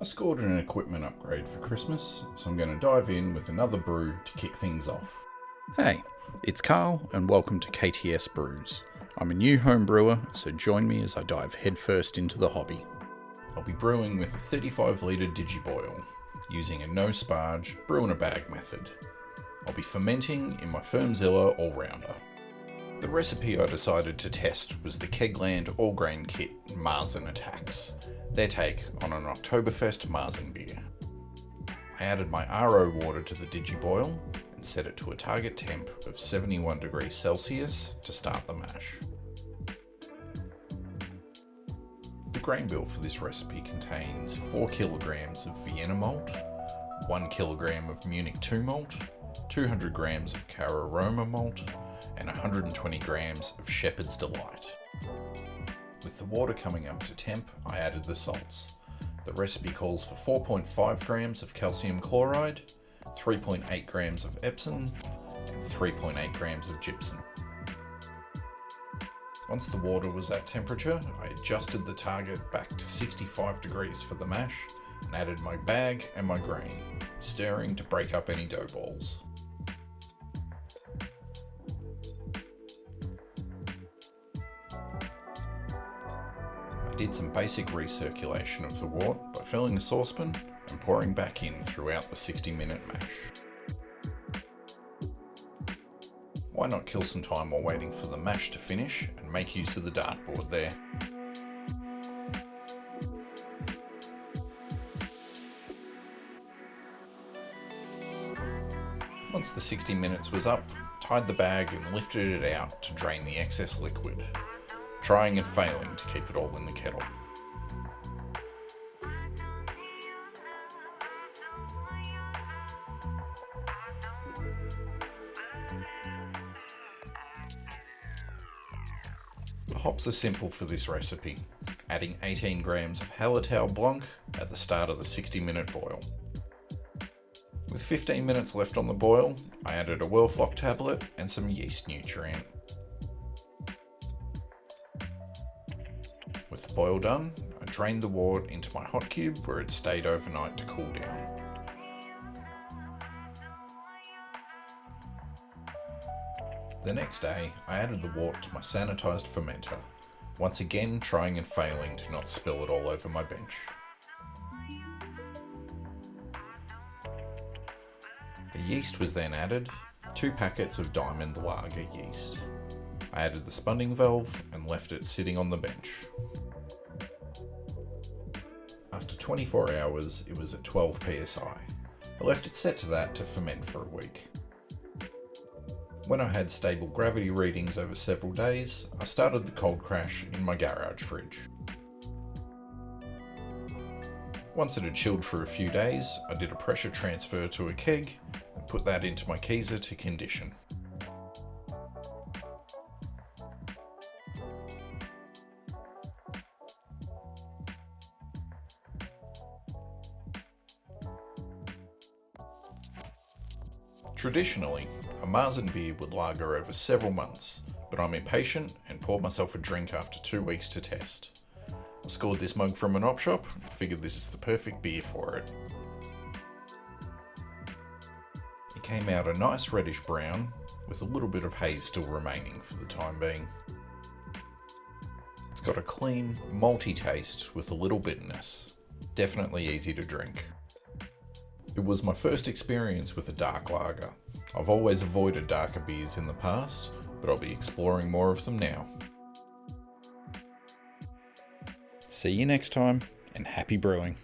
I scored an equipment upgrade for Christmas, so I'm going to dive in with another brew to kick things off. Hey, it's Carl and welcome to KTS Brews. I'm a new home brewer, so join me as I dive headfirst into the hobby. I'll be brewing with a 35 litre digiboil, using a no sparge, brew in a bag method. I'll be fermenting in my Firmzilla all-rounder. The recipe I decided to test was the Kegland all-grain kit MÄRZEN Attacks, their take on an Oktoberfest MÄRZEN beer. I added my RO water to the digiboil and set it to a target temp of 71 degrees Celsius to start the mash. The grain bill for this recipe contains 4 kilograms of Vienna malt, 1 kilogram of Munich 2 malt, 200 grams of Cararoma malt, and 120 grams of Shepherd's Delight. With the water coming up to temp, I added the salts. The recipe calls for 4.5 grams of calcium chloride, 3.8 grams of Epsom, and 3.8 grams of gypsum. Once the water was at temperature, I adjusted the target back to 65 degrees for the mash and added my bag and my grain, stirring to break up any dough balls. I did some basic recirculation of the wort by filling a saucepan and pouring back in throughout the 60-minute mash. Why not kill some time while waiting for the mash to finish and make use of the dartboard there? Once the 60 minutes was up, tied the bag and lifted it out to drain the excess liquid, trying and failing to keep it all in the kettle. The hops are simple for this recipe, adding 18 grams of Hallertau Blanc at the start of the 60-minute boil. With 15 minutes left on the boil, I added a Whirlfloc tablet and some yeast nutrient. With the boil done, I drained the wort into my hot cube where it stayed overnight to cool down. The next day, I added the wort to my sanitised fermenter, once again trying and failing to not spill it all over my bench. The yeast was then added, 2 packets of Diamond Lager yeast. I added the spunning valve and left it sitting on the bench. After 24 hours, it was at 12 psi. I left it set to that to ferment for a week. When I had stable gravity readings over several days, I started the cold crash in my garage fridge. Once it had chilled for a few days, I did a pressure transfer to a keg and put that into my keezer to condition. Traditionally, a MÄRZEN beer would lager over several months, but I'm impatient and poured myself a drink after 2 weeks to test. I scored this mug from an op shop and figured this is the perfect beer for it. It came out a nice reddish brown, with a little bit of haze still remaining for the time being. It's got a clean, malty taste with a little bitterness. Definitely easy to drink. It was my first experience with a dark lager. I've always avoided darker beers in the past, but I'll be exploring more of them now. See you next time, and happy brewing.